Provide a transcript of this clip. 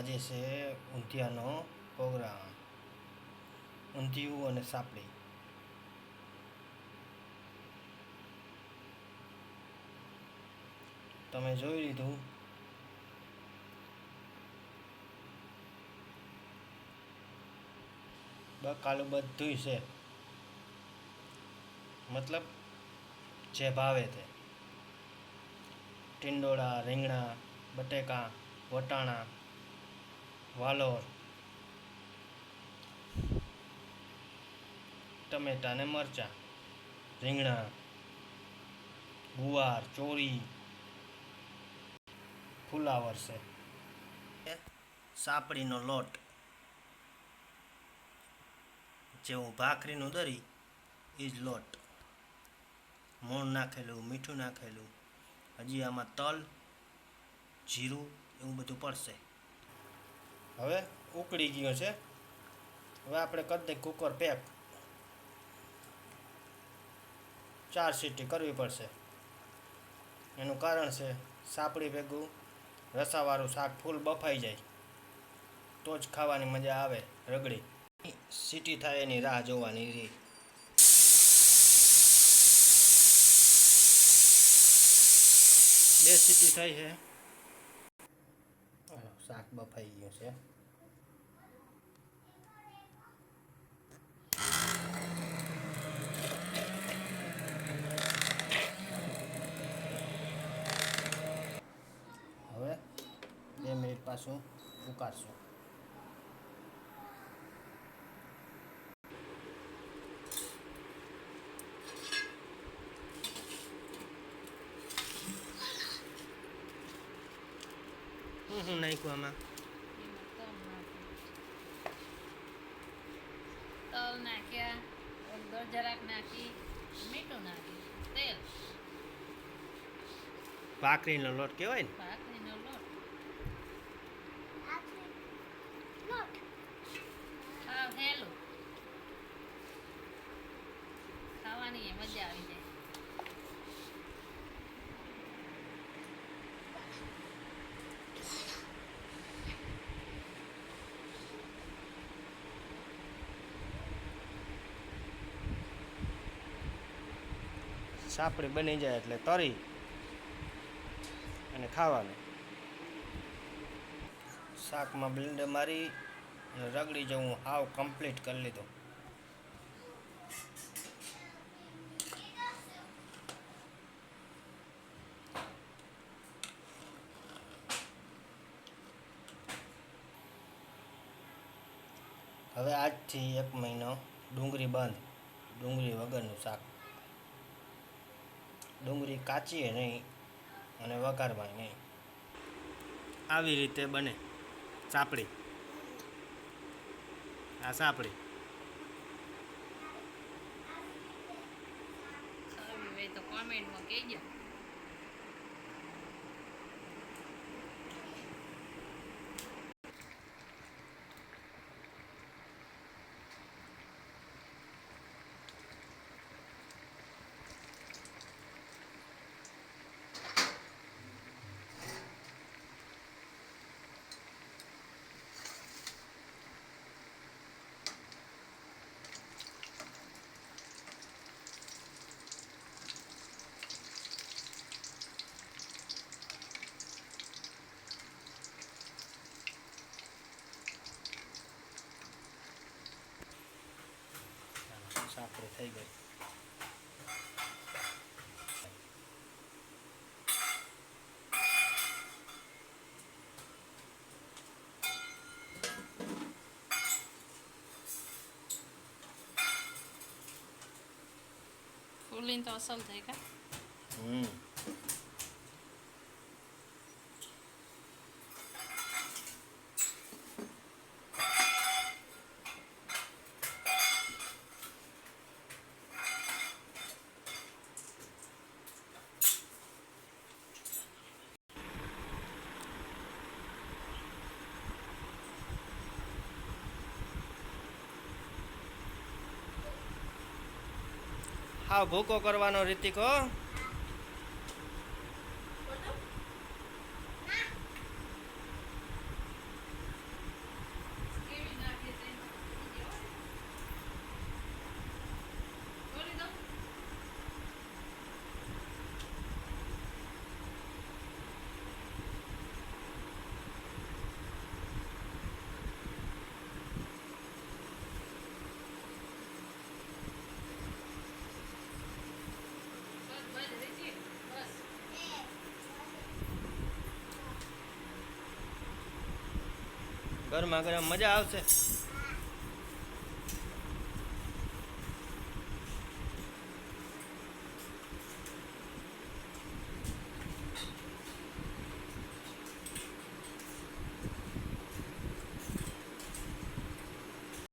આજે છે ઊંધિયાનો પ્રોગ્રામ. ઊંધિયું અને સાપડી. તમે જોઈ લીધું. બકાલું બધું છે, મતલબ જે ભાવે તે. ટીંડોળા, રીંગણા, બટેકા, વટાણા, વાલોર, ટમેટા ને મરચાં, રીંગણા, ગુવાર, ચોળી, ફુલાવર છે. સાપડીનો લોટ, જેવું ભાખરીનું દરી એ જ લોટ. મોણ નાખેલું, મીઠું નાખેલું, હજી આમાં તલ, જીરું એવું બધું પડશે. હવે ઉકળી ગયો છે. હવે આપણે કરી દઈએ કુકર પેક. 4 સીટી કરવી પડશે. એનું કારણ છે સાપડી ભેગું રસાવાળું શાક ફૂલ બફાઈ જાય તો જ ખાવાની મજા આવે. રગડી સીટી થાય એની રાહ જોવાની રહી. બે સીટી થઈ છે. શાક બફાઈ ગયું છે. હવે 2 મિનિટ પાછું ઉકાળશું. હું નાખ્યું આમાં? તલ નાખ્યા, હળદર જરાક નાખી, મીઠું નાખી, તેલ. ભાખરીનો લોટ કહેવાય ને? ભાખરીનો લોટ. ખાવ હેલું. ખાવાની મજા આવી જાય. સાપડી બની જાય એટલે તરી અને ખાવાનું. શાકમાં બ્લેન્ડર મારી અને રગડી જવું હાવ કમ્પ્લીટ કરી લીધું. હવે આજથી 1 મહિનો ડુંગળી બંધ. ડુંગળી વગરનું શાક. ડુંગળી કાચીએ નહીં અને વઘારવાય નહીં. આવી રીતે બને સાપડી. આ સાપડી. ખાવી હોય તો કોમેન્ટમાં કહેજો. સાપડી થઈ ગઈ. ફૂલીને તો અસલ થાય કા? હાવ ભૂકો કરવાનો રીતિકો. ગરમા ગરમ મજા આવશે.